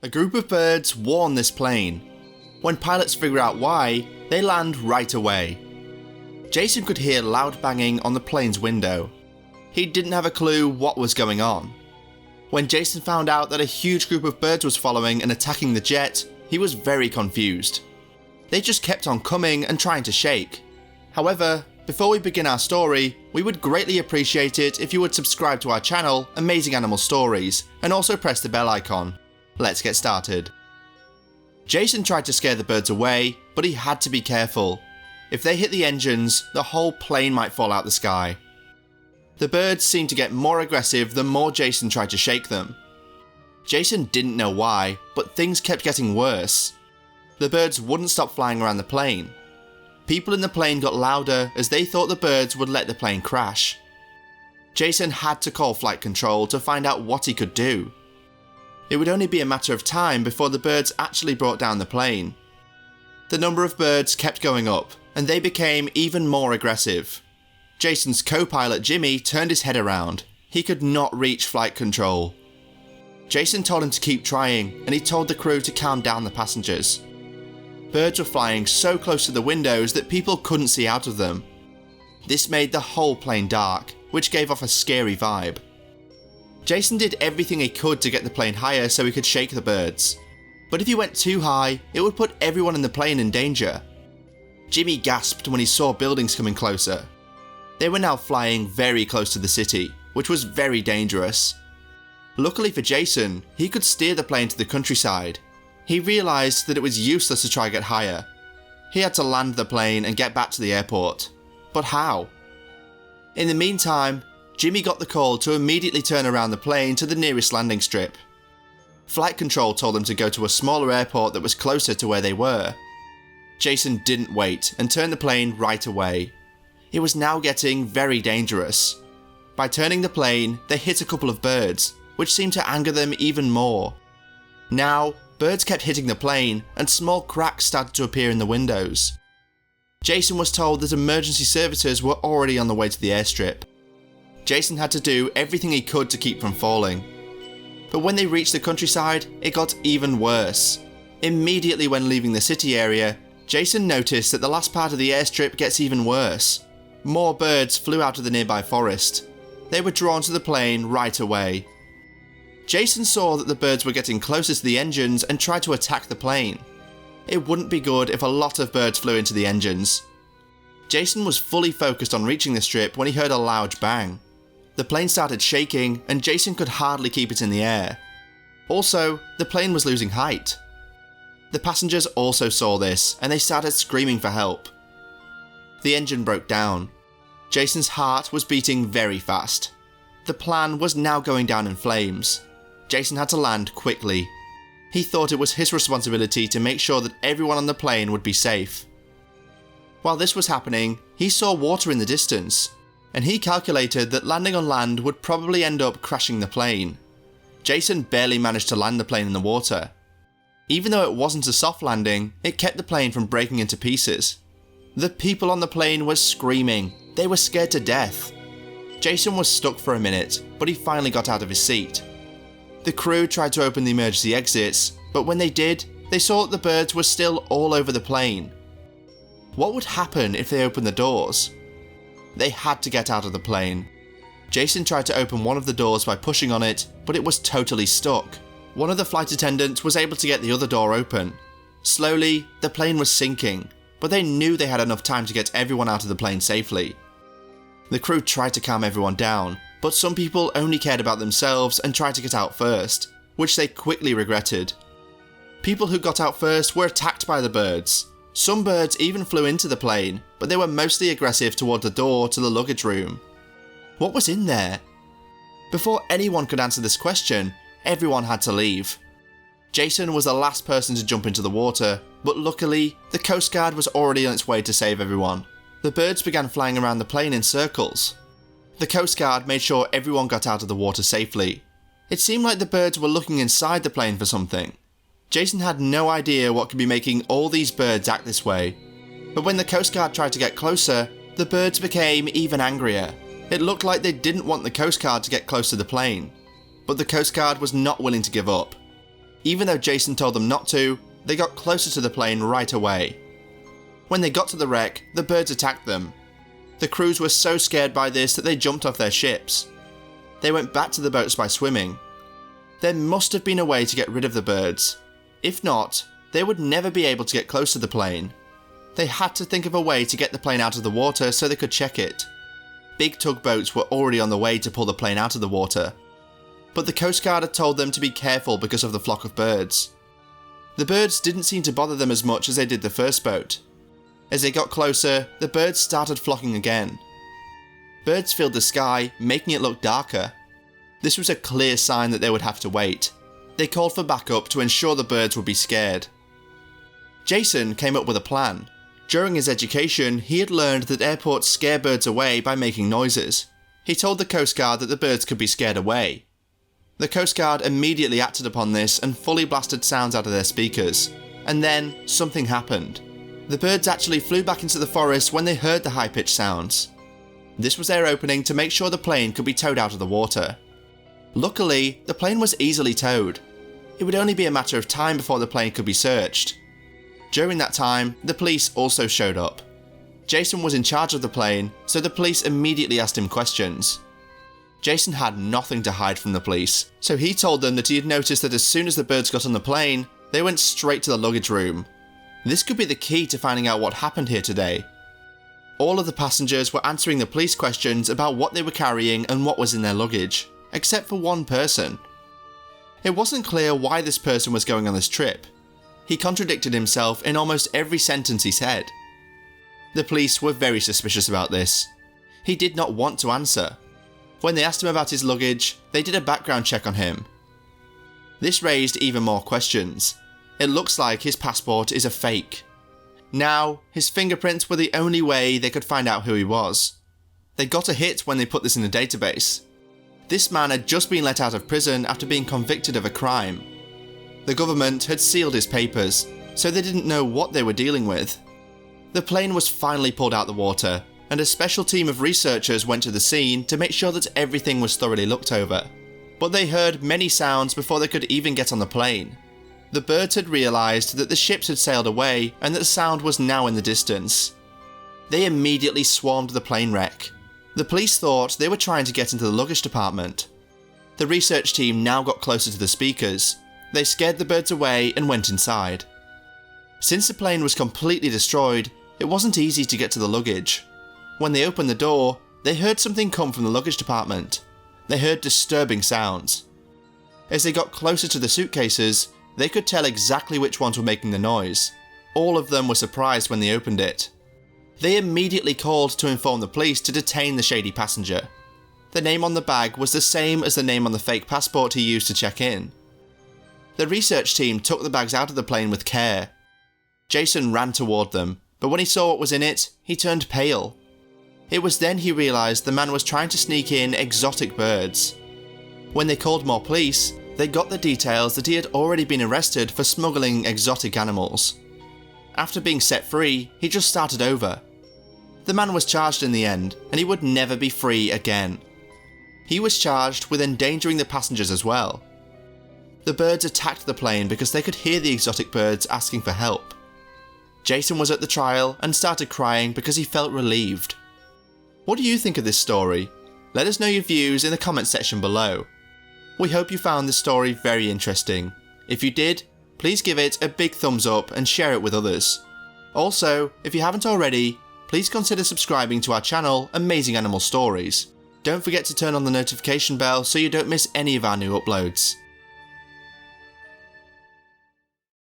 A group of birds warn this plane. When pilots figure out why, they land right away. Jason could hear loud banging on the plane's window. He didn't have a clue what was going on. When Jason found out that a huge group of birds was following and attacking the jet, he was very confused. They just kept on coming and trying to shake. However, before we begin our story, we would greatly appreciate it if you would subscribe to our channel, Amazing Animal Stories, and also press the bell icon. Let's get started. Jason tried to scare the birds away, but he had to be careful. If they hit the engines, the whole plane might fall out the sky. The birds seemed to get more aggressive the more Jason tried to shake them. Jason didn't know why, but things kept getting worse. The birds wouldn't stop flying around the plane. People in the plane got louder as they thought the birds would let the plane crash. Jason had to call flight control to find out what he could do. It would only be a matter of time before the birds actually brought down the plane. The number of birds kept going up, and they became even more aggressive. Jason's co-pilot Jimmy turned his head around. He could not reach flight control. Jason told him to keep trying, and he told the crew to calm down the passengers. Birds were flying so close to the windows that people couldn't see out of them. This made the whole plane dark, which gave off a scary vibe. Jason did everything he could to get the plane higher so he could shake the birds. But if he went too high, it would put everyone in the plane in danger. Jimmy gasped when he saw buildings coming closer. They were now flying very close to the city, which was very dangerous. Luckily for Jason, he could steer the plane to the countryside. He realised that it was useless to try to get higher. He had to land the plane and get back to the airport. But how? In the meantime, Jimmy got the call to immediately turn around the plane to the nearest landing strip. Flight control told them to go to a smaller airport that was closer to where they were. Jason didn't wait and turned the plane right away. It was now getting very dangerous. By turning the plane, they hit a couple of birds, which seemed to anger them even more. Now, birds kept hitting the plane and small cracks started to appear in the windows. Jason was told that emergency services were already on the way to the airstrip. Jason had to do everything he could to keep from falling. But when they reached the countryside, it got even worse. Immediately when leaving the city area, Jason noticed that the last part of the airstrip gets even worse. More birds flew out of the nearby forest. They were drawn to the plane right away. Jason saw that the birds were getting closer to the engines and tried to attack the plane. It wouldn't be good if a lot of birds flew into the engines. Jason was fully focused on reaching the strip when he heard a loud bang. The plane started shaking and Jason could hardly keep it in the air. Also, the plane was losing height. The passengers also saw this and they started screaming for help. The engine broke down. Jason's heart was beating very fast. The plan was now going down in flames. Jason had to land quickly. He thought it was his responsibility to make sure that everyone on the plane would be safe. While this was happening, he saw water in the distance, and he calculated that landing on land would probably end up crashing the plane. Jason barely managed to land the plane in the water. Even though it wasn't a soft landing, it kept the plane from breaking into pieces. The people on the plane were screaming. They were scared to death. Jason was stuck for a minute, but he finally got out of his seat. The crew tried to open the emergency exits, but when they did, they saw that the birds were still all over the plane. What would happen if they opened the doors? They had to get out of the plane. Jason tried to open one of the doors by pushing on it, but it was totally stuck. One of the flight attendants was able to get the other door open. Slowly, the plane was sinking, but they knew they had enough time to get everyone out of the plane safely. The crew tried to calm everyone down, but some people only cared about themselves and tried to get out first, which they quickly regretted. People who got out first were attacked by the birds. Some birds even flew into the plane, but they were mostly aggressive toward the door to the luggage room. What was in there? Before anyone could answer this question, everyone had to leave. Jason was the last person to jump into the water, but luckily, the Coast Guard was already on its way to save everyone. The birds began flying around the plane in circles. The Coast Guard made sure everyone got out of the water safely. It seemed like the birds were looking inside the plane for something. Jason had no idea what could be making all these birds act this way. But when the Coast Guard tried to get closer, the birds became even angrier. It looked like they didn't want the Coast Guard to get close to the plane. But the Coast Guard was not willing to give up. Even though Jason told them not to, they got closer to the plane right away. When they got to the wreck, the birds attacked them. The crews were so scared by this that they jumped off their ships. They went back to the boats by swimming. There must have been a way to get rid of the birds. If not, they would never be able to get close to the plane. They had to think of a way to get the plane out of the water so they could check it. Big tugboats were already on the way to pull the plane out of the water. But the Coast Guard had told them to be careful because of the flock of birds. The birds didn't seem to bother them as much as they did the first boat. As they got closer, the birds started flocking again. Birds filled the sky, making it look darker. This was a clear sign that they would have to wait. They called for backup to ensure the birds would be scared. Jason came up with a plan. During his education, he had learned that airports scare birds away by making noises. He told the Coast Guard that the birds could be scared away. The Coast Guard immediately acted upon this and fully blasted sounds out of their speakers. And then, something happened. The birds actually flew back into the forest when they heard the high-pitched sounds. This was their opening to make sure the plane could be towed out of the water. Luckily, the plane was easily towed. It would only be a matter of time before the plane could be searched. During that time, the police also showed up. Jason was in charge of the plane, so the police immediately asked him questions. Jason had nothing to hide from the police, so he told them that he had noticed that as soon as the birds got on the plane, they went straight to the luggage room. This could be the key to finding out what happened here today. All of the passengers were answering the police questions about what they were carrying and what was in their luggage, except for one person. It wasn't clear why this person was going on this trip. He contradicted himself in almost every sentence he said. The police were very suspicious about this. He did not want to answer. When they asked him about his luggage, they did a background check on him. This raised even more questions. It looks like his passport is a fake. Now, his fingerprints were the only way they could find out who he was. They got a hit when they put this in the database. This man had just been let out of prison after being convicted of a crime. The government had sealed his papers, so they didn't know what they were dealing with. The plane was finally pulled out the water, and a special team of researchers went to the scene to make sure that everything was thoroughly looked over. But they heard many sounds before they could even get on the plane. The birds had realised that the ships had sailed away and that the sound was now in the distance. They immediately swarmed the plane wreck. The police thought they were trying to get into the luggage department. The research team now got closer to the speakers. They scared the birds away and went inside. Since the plane was completely destroyed, it wasn't easy to get to the luggage. When they opened the door, they heard something come from the luggage department. They heard disturbing sounds. As they got closer to the suitcases, they could tell exactly which ones were making the noise. All of them were surprised when they opened it. They immediately called to inform the police to detain the shady passenger. The name on the bag was the same as the name on the fake passport he used to check in. The research team took the bags out of the plane with care. Jason ran toward them, but when he saw what was in it, he turned pale. It was then he realised the man was trying to sneak in exotic birds. When they called more police, they got the details that he had already been arrested for smuggling exotic animals. After being set free, he just started over. The man was charged in the end, and he would never be free again. He was charged with endangering the passengers as well. The birds attacked the plane because they could hear the exotic birds asking for help. Jason was at the trial and started crying because he felt relieved. What do you think of this story? Let us know your views in the comment section below. We hope you found this story very interesting. If you did, please give it a big thumbs up and share it with others. Also, if you haven't already, please consider subscribing to our channel, Amazing Animal Stories. Don't forget to turn on the notification bell so you don't miss any of our new uploads.